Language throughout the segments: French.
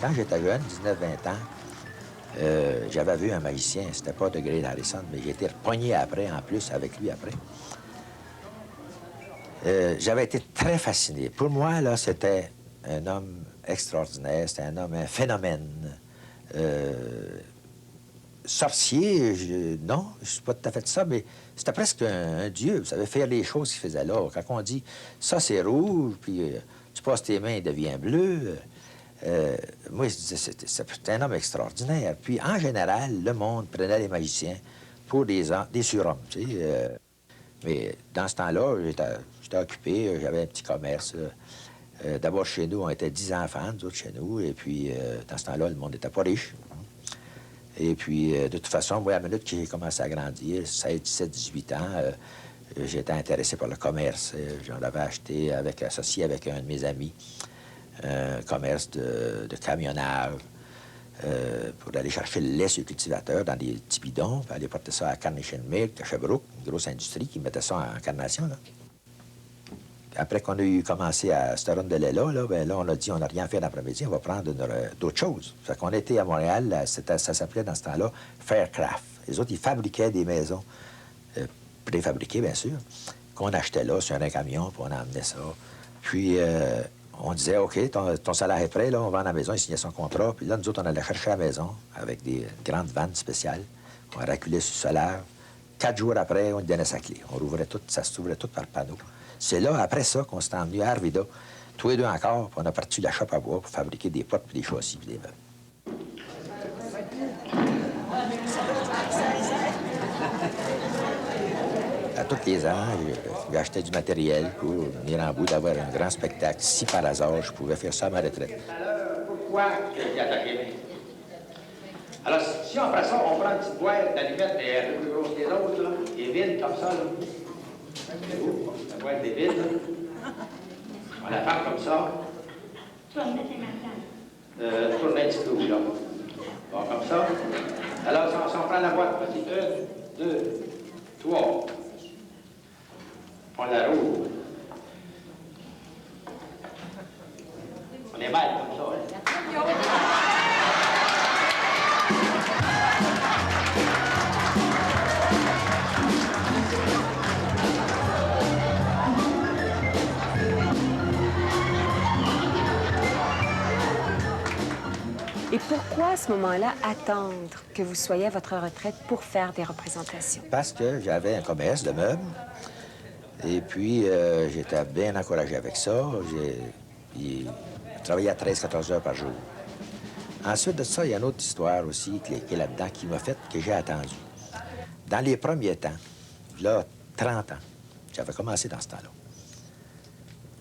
Quand j'étais jeune, 19-20 ans, j'avais vu un magicien, c'était pas de Grey Harrison, mais j'ai été repogné après, en plus, avec lui après. J'avais été très fasciné. Pour moi, là, c'était un homme extraordinaire, c'était un homme, un phénomène. Sorcier, non, je ne suis pas tout à fait ça, mais c'était presque un dieu. Vous savez, faire les choses qu'il faisait là. Quand on dit, ça, c'est rouge, puis tu passes tes mains, il devient bleu. Moi, je disais, c'était un homme extraordinaire. Puis, en général, le monde prenait les magiciens pour des surhommes, tu sais. Mais dans ce temps-là, j'étais occupé, j'avais un petit commerce. D'abord, chez nous, on était 10 enfants, nous autres, chez nous. Et puis, dans ce temps-là, le monde n'était pas riche. Et puis, de toute façon, moi, à la minute que j'ai commencé à grandir, 16, 17, 18 ans, j'étais intéressé par le commerce. J'en avais acheté, associé avec un de mes amis, un commerce de camionnage pour aller chercher le lait sur le cultivateur dans des petits bidons, puis aller porter ça à Carnation Milk, à Sherbrooke, une grosse industrie qui mettait ça en carnation, là. Après qu'on a eu commencé à cette run de lait-là, ben là, on a dit, on n'a rien fait l'après-midi, on va prendre d'autres choses. Fait qu'on était à Montréal, ça s'appelait dans ce temps-là Faircraft. Les autres, ils fabriquaient des maisons, préfabriquées, bien sûr, qu'on achetait là sur un camion, puis on emmenait ça. Puis, on disait, OK, ton salaire est prêt, là, on va à la maison, il signait son contrat. Puis là, nous autres, on allait chercher à la maison avec des grandes vannes spéciales. On raculait sur le salaire. 4 jours après, on lui donnait sa clé. On rouvrait tout, ça s'ouvrait tout par panneau. C'est là, après ça, qu'on s'est emmené à Arvida, tous les deux encore, puis on a parti la shop à bois pour fabriquer des portes, puis des châssis, puis des meubles. À tous les ans, j'ai acheté du matériel pour venir en bout d'avoir un grand spectacle. Si par hasard, je pouvais faire ça à ma retraite. Pourquoi il a attaqué? Alors, si on fait ça, on prend une petite boîte d'allumettes un peu plus grosse que les autres, là, et vide comme ça, là. La boîte est vide, là. On la ferme comme ça. Tournez un petit peu, là. Bon, comme ça. Alors, si on prend la boîte petite, 1, 2, 3. On la roule. On est mal comme ça, hein? Et pourquoi, à ce moment-là, attendre que vous soyez à votre retraite pour faire des représentations? Parce que j'avais un commerce de meubles. Et puis, j'étais bien encouragé avec ça. J'ai travaillé à 13-14 heures par jour. Ensuite de ça, il y a une autre histoire aussi qui est là-dedans, qui m'a fait que j'ai attendu. Dans les premiers temps, là, 30 ans, j'avais commencé dans ce temps-là.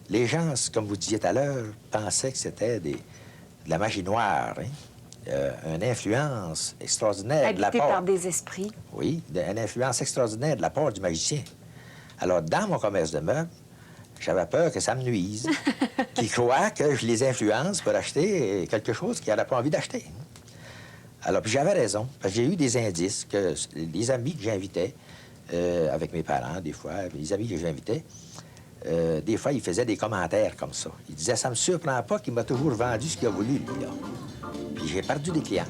Les gens, comme vous disiez tout à l'heure, pensaient que c'était de la magie noire, hein? Une influence extraordinaire de la part... par des esprits. Oui, une influence extraordinaire de la part du magicien. Alors, dans mon commerce de meubles, j'avais peur que ça me nuise, qu'ils croient que je les influence pour acheter quelque chose qu'ils n'auraient pas envie d'acheter. Alors, puis j'avais raison, parce que j'ai eu des indices que les amis que j'invitais, avec mes parents, des fois, les amis que j'invitais, des fois, ils faisaient des commentaires comme ça. Ils disaient, ça me surprend pas qu'il m'a toujours vendu ce qu'il a voulu, lui, là. Puis j'ai perdu des clients.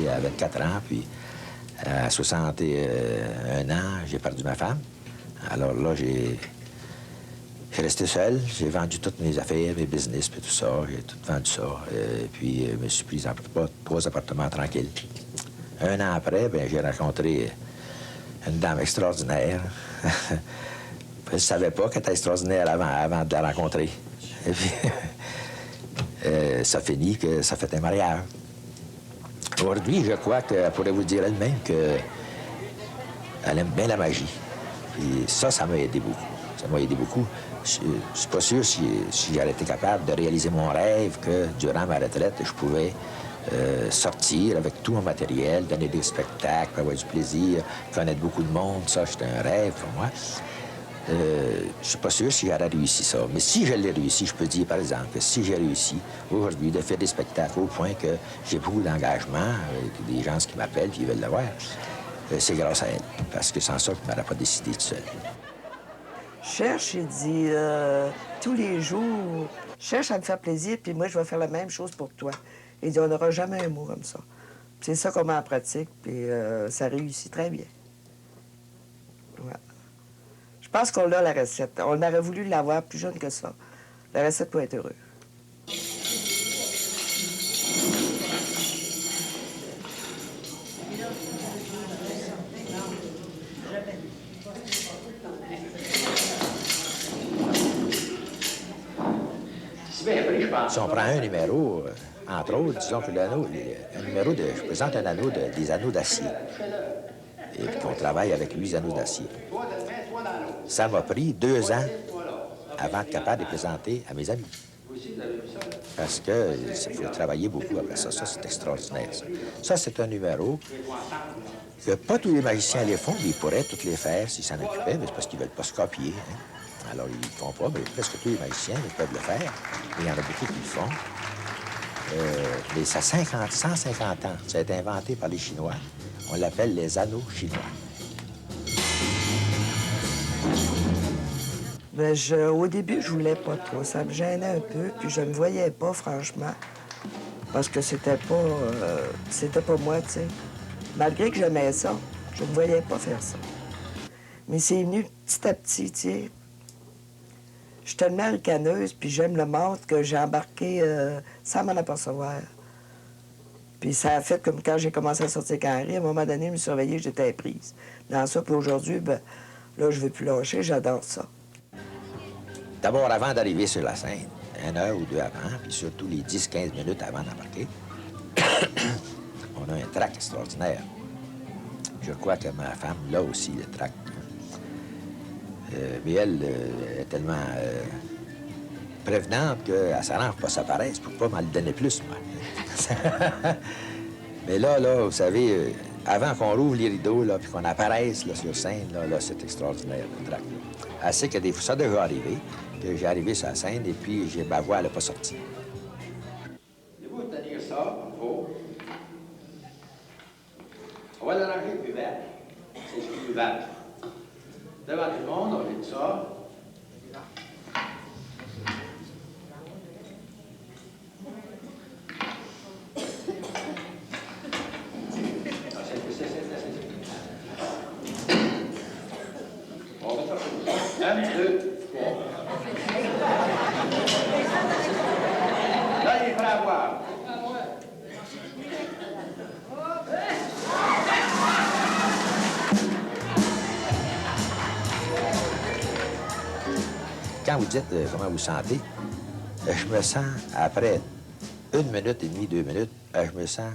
À 24 ans, puis à 61 ans, j'ai perdu ma femme. Alors là, j'ai resté seul. J'ai vendu toutes mes affaires, mes business, puis tout ça. J'ai tout vendu ça. Puis je me suis pris en 3 appartements tranquilles. Un an après, bien, j'ai rencontré une dame extraordinaire. Je ne savais pas qu'elle était extraordinaire avant de la rencontrer. Et puis, ça finit que ça fait un mariage. Aujourd'hui, je crois qu'elle pourrait vous dire elle-même qu'elle aime bien la magie. Et ça m'a aidé beaucoup. Ça m'a aidé beaucoup. Je ne suis pas sûr si j'aurais été capable de réaliser mon rêve que durant ma retraite, je pouvais sortir avec tout mon matériel, donner des spectacles, avoir du plaisir, connaître beaucoup de monde. Ça, c'était un rêve pour moi. Je ne suis pas sûr si j'aurais réussi ça. Mais si je l'ai réussi, je peux dire, par exemple, que si j'ai réussi aujourd'hui de faire des spectacles au point que j'ai beaucoup d'engagement, avec des gens qui m'appellent et qui veulent le voir, c'est grâce à elle. Parce que sans ça, je ne m'aurais pas décidé tout seul. Cherche, il dit, tous les jours, cherche à me faire plaisir, puis moi, je vais faire la même chose pour toi. Il dit, on n'aura jamais un mot comme ça. C'est ça qu'on met en pratique, puis ça réussit très bien. Ouais. Je pense qu'on a la recette. On aurait voulu l'avoir plus jeune que ça. La recette pour être heureux. Si on prend un numéro, entre autres, disons que un numéro je présente des anneaux d'acier. Et puis qu'on travaille avec 8 anneaux d'acier. Ça m'a pris 2 ans avant d'être capable de les présenter à mes amis. Parce qu'il faut travailler beaucoup après ça. Ça, c'est extraordinaire. Ça, c'est un numéro que pas tous les magiciens les font, mais ils pourraient tous les faire s'ils s'en occupaient, mais c'est parce qu'ils ne veulent pas se copier. Hein. Alors, ils ne le font pas, mais presque tous les magiciens ils peuvent le faire. Il y en a beaucoup qui le font. Mais ça a 150 ans. Ça a été inventé par les Chinois. On l'appelle les anneaux chinois. Bien, au début, je voulais pas trop. Ça me gênait un peu, puis je me voyais pas, franchement, parce que c'était pas moi, tu sais. Malgré que j'aimais ça, je me voyais pas faire ça. Mais c'est venu petit à petit, tu sais. Je suis tellement ricaneuse, puis j'aime le monde que j'ai embarqué sans m'en apercevoir. Puis ça a fait comme quand j'ai commencé à sortir avec Henri, à un moment donné, me surveiller, j'étais prise dans ça. Puis aujourd'hui, ben, là, je ne veux plus lâcher, j'adore ça. D'abord, avant d'arriver sur la scène, 1 heure ou 2 avant, puis surtout les 10-15 minutes avant d'embarquer, on a un trac extraordinaire. Je crois que ma femme, là aussi, le trac. Mais elle est tellement prévenante qu'elle s'arrange pas ça paraisse pour pas m'en donner plus, moi. Mais là, vous savez, avant qu'on rouvre les rideaux, là, puis qu'on apparaisse là, sur scène, là, c'est extraordinaire, le trac. Assez que ça a déjà arrivé, que j'ai arrivé sur la scène et puis ma voix n'est pas sortie. Voulez-vous tenir ça en faux? On va l'arranger plus vert. C'est plus vert. Devant tout le monde, on fait ça. On va faire 1, 2, 3. Là, il est prêt à voir. Quand vous dites comment vous sentez, je me sens, après 1 minute et demie, 2 minutes, je me sens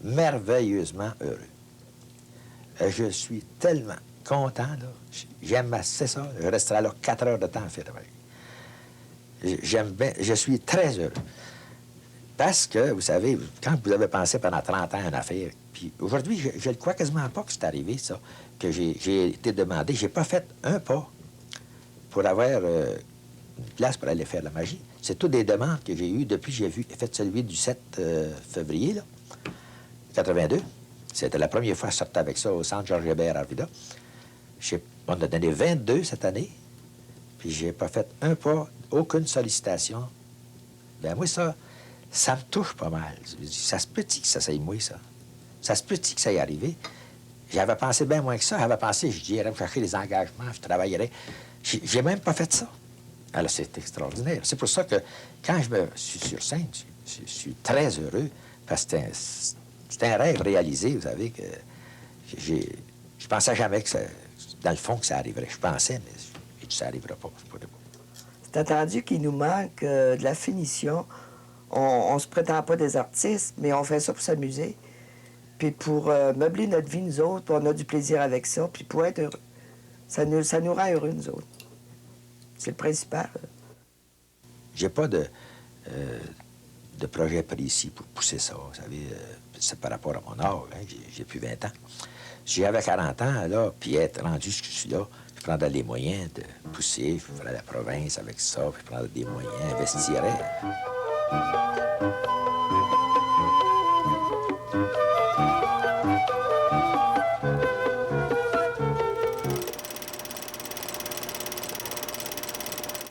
merveilleusement heureux. Je suis tellement content, là. J'aime assez ça. Je resterai là 4 heures de temps à faire avec. J'aime bien, je suis très heureux. Parce que, vous savez, quand vous avez pensé pendant 30 ans à une affaire, puis aujourd'hui, je ne crois quasiment pas que c'est arrivé, ça, que j'ai été demandé. J'ai pas fait un pas pour avoir une place pour aller faire la magie. C'est toutes des demandes que j'ai eues depuis que j'ai fait celui du 7 février, là, 82. C'était la première fois que je sortais avec ça au centre Georges Hébert à Arvida. On a donné 22 cette année, puis j'ai pas fait un pas, aucune sollicitation. Bien, moi, ça me touche pas mal. Ça se peut-il que ça s'aille moi, ça? Ça se peut-il que ça y arrive? J'avais pensé bien moins que ça. J'avais pensé, je dirais me chercher les engagements, je travaillerais. J'ai même pas fait ça. Alors, c'est extraordinaire. C'est pour ça que quand je me suis sur scène, je suis très heureux, parce que c'est un rêve réalisé, vous savez, que je pensais jamais que dans le fond, que ça arriverait. Je pensais, mais ça n'arrivera pas. C'est attendu qu'il nous manque de la finition. On se prétend pas des artistes, mais on fait ça pour s'amuser. Puis pour meubler notre vie, nous autres, on a du plaisir avec ça, puis pour être heureux. Ça nous rend heureux, nous autres. C'est le principal. J'ai pas de projet précis pour pousser ça. Vous savez, c'est par rapport à mon âge. Hein, j'ai plus 20 ans. Si j'avais 40 ans, là, puis être rendu ce que je suis là, je prendrais les moyens de pousser, je ferais la province avec ça, puis je prendrais des moyens, investirais.